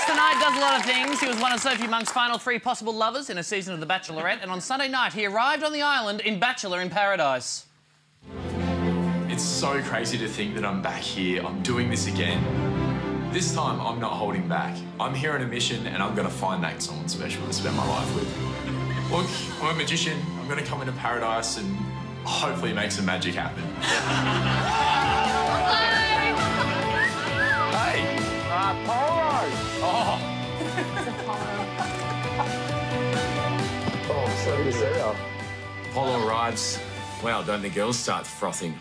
guest tonight does a lot of things. He was one of Sophie Monk's final 3 possible lovers in a season of The Bachelorette, and on Sunday night he arrived on the island in Bachelor in Paradise. It's so crazy to think that I'm back here, I'm doing this again. This time, I'm not holding back. I'm here on a mission and I'm gonna find that someone special to spend my life with. Look, I'm a magician. I'm gonna come into paradise and hopefully make some magic happen. Hey! Apollo! Oh! Oh, so good to see you. Apollo arrives. Wow, don't the girls start frothing?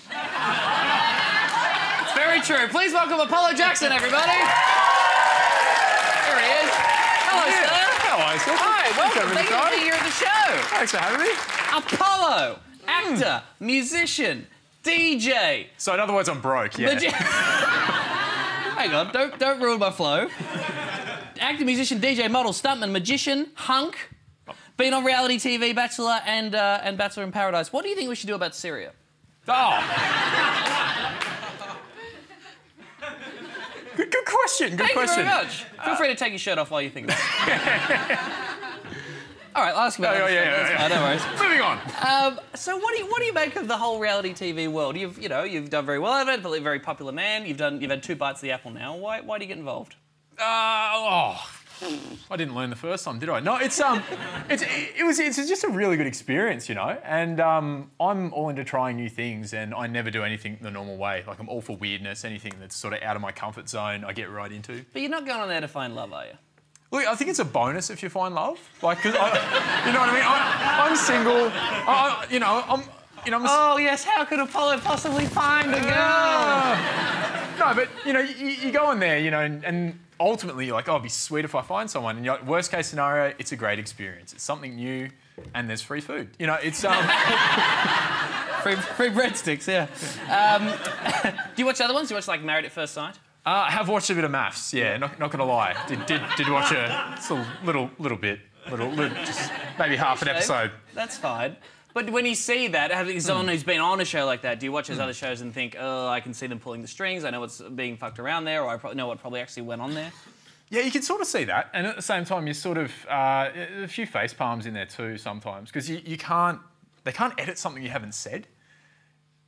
It's very true. Please welcome Apollo Jackson, everybody. Here he is. Hello, sir. Hello, sir. Hi, welcome. Thank you for being here at the show. Thanks for having me. Apollo, actor, musician, DJ. So, in other words, I'm broke, yeah. Hang on, don't ruin my flow. Actor, musician, DJ, model, stuntman, magician, hunk. Been on reality TV, Bachelor and Bachelor in Paradise. What do you think we should do about Syria? Oh! Good question, good question. Thank you very much. Feel free to take your shirt off while you think about it. All right, I'll ask you about that. Yeah. No worries. Moving on. So what do you make of the whole reality TV world? You've done very well at it, a very popular man. You've had 2 bites of the apple now. Why do you get involved? I didn't learn the first time, did I? No, it's just a really good experience, you know. And I'm all into trying new things, and I never do anything the normal way. Like, I'm all for weirdness, anything that's sort of out of my comfort zone, I get right into. But you're not going on there to find love, are you? Look, I think it's a bonus if you find love. Like, 'cause you know what I mean? I'm single. I'm. Oh yes, how could Apollo possibly find a girl? No, but you know, you go in there, you know, and ultimately you're like, oh, it'd be sweet if I find someone. And you're like, worst case scenario, it's a great experience. It's something new, and there's free food. You know, it's free breadsticks, yeah. Do you watch other ones? Do you watch like Married at First Sight? I have watched a bit of maths. Yeah, not gonna lie. Did watch a little bit, just maybe half an episode. That's fine. But when you see that, having someone who's been on a show like that, do you watch those other shows and think, oh, I can see them pulling the strings, I know what's being fucked around there, or I know what probably actually went on there? Yeah, you can sort of see that, and at the same time, you sort of a few face palms in there too sometimes, because they can't edit something you haven't said.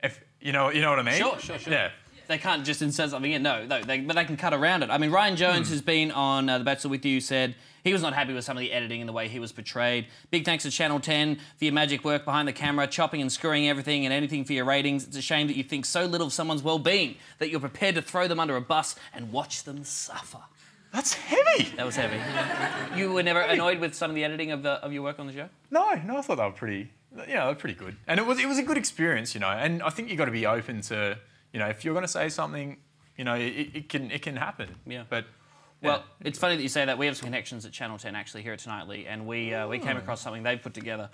If you know what I mean? Sure. Yeah. They can't just insert something in. No, but they can cut around it. I mean, Ryan Jones, who's been on The Bachelor with you, said he was not happy with some of the editing and the way he was portrayed. Big thanks to Channel 10 for your magic work behind the camera, chopping and screwing everything and anything for your ratings. It's a shame that you think so little of someone's well-being that you're prepared to throw them under a bus and watch them suffer. That's heavy. That was heavy. You were never annoyed with some of the editing of your work on the show? No, I thought they were pretty good. And it was a good experience, you know, and I think you've got to be open to, you know, if you're going to say something, you know, it can happen. Yeah. But well, it's funny that you say that. We have some connections at Channel 10 actually here at Tonightly, and we came across something they've put together,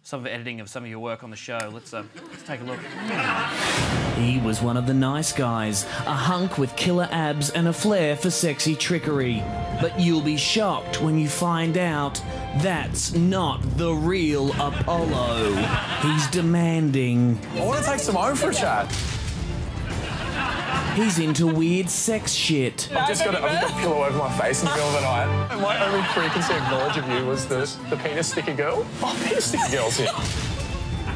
some of the editing of some of your work on the show. Let's take a look. He was one of the nice guys, a hunk with killer abs and a flair for sexy trickery. But you'll be shocked when you find out that's not the real Apollo. He's demanding. I want to take some home for a chat. He's into weird sex shit. I've just got a pillow over my face in the middle of the night. And my only preconceived knowledge of you was the penis sticker girl. Oh, penis sticker girl's here.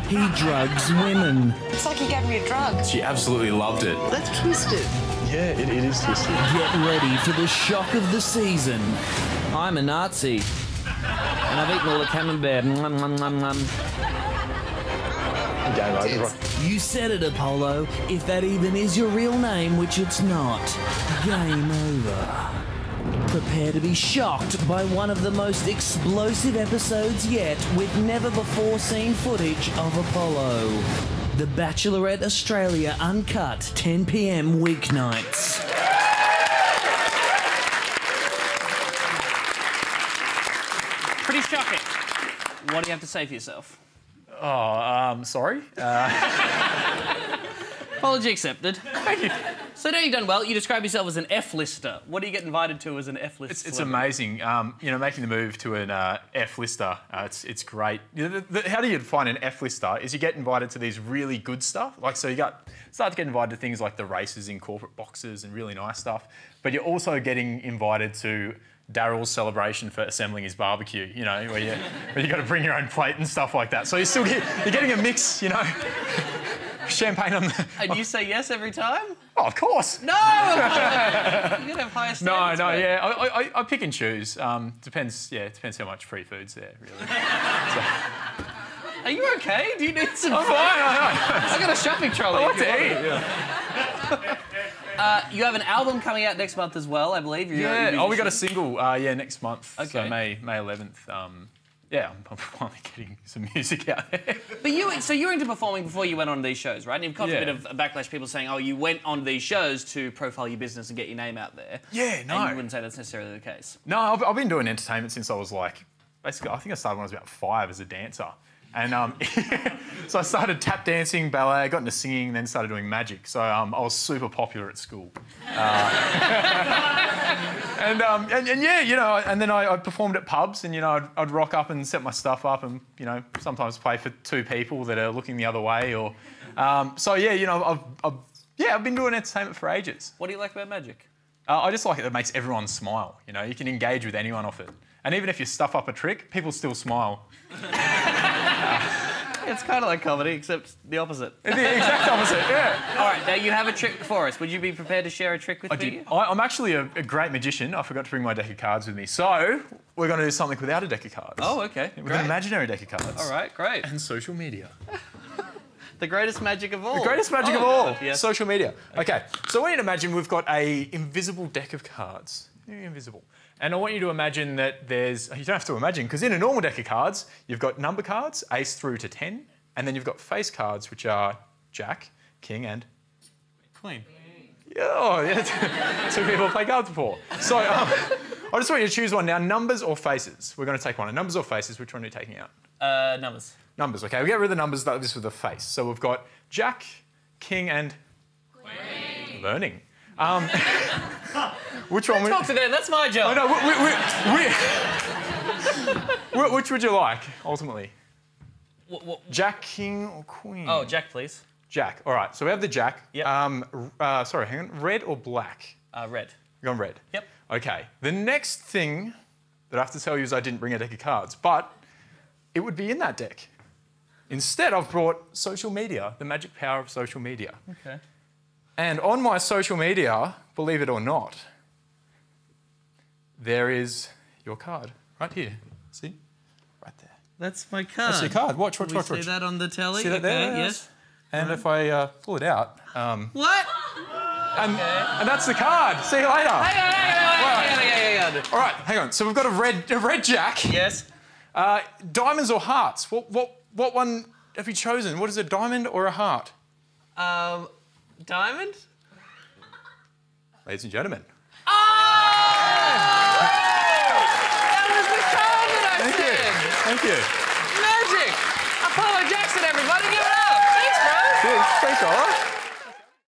He drugs women. It's like he gave me a drug. She absolutely loved it. That's twisted. Yeah, it is twisted. Get ready for the shock of the season. I'm a Nazi. And I've eaten all the camembert. Game over. You said it, Apollo. If that even is your real name, which it's not. Game over. Prepare to be shocked by one of the most explosive episodes yet with never-before-seen footage of Apollo. The Bachelorette Australia Uncut, 10 p.m. weeknights. Pretty shocking. What do you have to say for yourself? Oh, sorry. Apology accepted. Thank you. So now you've done well. You describe yourself as an F-lister. What do you get invited to as an F-list? It's amazing. You know, making the move to an F-lister, it's great. You know, how do you find an F-lister is you get invited to these really good stuff. Like, so you start to get invited to things like the races in corporate boxes and really nice stuff. But you're also getting invited to Daryl's celebration for assembling his barbecue, you know, where you got to bring your own plate and stuff like that. So you're getting a mix, you know. Champagne on the... And you say yes every time? Oh, of course. No! You gotta have higher standards. No, yeah. I pick and choose. Depends how much free food's there, really. Are you okay? Do you need some... I'm fine, I got a shopping trolley. I like to eat. Yeah. You have an album coming out next month as well, I believe. Yeah. We got a single, next month. Okay. So May 11th. Yeah, I'm finally getting some music out there. But you were into performing before you went on these shows, right? And you've got a bit of a backlash, people saying, oh, you went on these shows to profile your business and get your name out there. Yeah, no. And you wouldn't say that's necessarily the case. No, I've been doing entertainment since I was like, basically, I think I started when I was about 5 as a dancer. And so I started tap dancing, ballet, got into singing, then started doing magic. So I was super popular at school. And yeah, you know, and then I performed at pubs, and you know, I'd rock up and set my stuff up, and you know, sometimes play for 2 people that are looking the other way, or so yeah, you know, I've been doing entertainment for ages. What do you like about magic? I just like it that makes everyone smile. You know, you can engage with anyone off it, and even if you stuff up a trick, people still smile. It's kind of like comedy, except the opposite. The exact opposite, yeah. All right, now you have a trick for us. Would you be prepared to share a trick with me? I'm actually a great magician. I forgot to bring my deck of cards with me. So, we're going to do something without a deck of cards. Oh, OK. With an imaginary deck of cards. All right, great. And social media. The greatest magic of all. The greatest magic of all. Yes. Social media. Okay, so I want you to imagine we've got a invisible deck of cards. Invisible. And I want you to imagine that there's... You don't have to imagine, because in a normal deck of cards, you've got number cards, ace through to 10, and then you've got face cards, which are Jack, King, and... Queen. Oh, yeah. 2 people play cards before. So I just want you to choose one now, numbers or faces. We're going to take one. Numbers or faces, which one are you taking out? Numbers. Numbers, OK. We get rid of the numbers, like this with a face. So we've got Jack, King, and... Queen. Learning. Which one? Talk to them. That's my job. No, which would you like ultimately? What? Jack, King, or Queen? Oh, Jack, please. Jack. All right. So we have the Jack. Yep. Sorry, hang on. Red or black? Red. You're on red. Yep. Okay. The next thing that I have to tell you is I didn't bring a deck of cards, but it would be in that deck. Instead, I've brought social media, the magic power of social media. Okay. And on my social media, believe it or not, there is your card right here. See? Right there. That's my card. That's your card. Watch. See that on the telly? See that there? Yes. And if I pull it out... What? And that's the card. See you later. Hang on. All right, hang on. So we've got a red Jack. Yes. Diamonds or hearts? What one have you chosen? What is a diamond or a heart? Diamond? Ladies and gentlemen. Oh! That was the card that I said. Thank you. Magic. Apollo Jackson, everybody, give it up. Thanks, bro. Thanks, all right.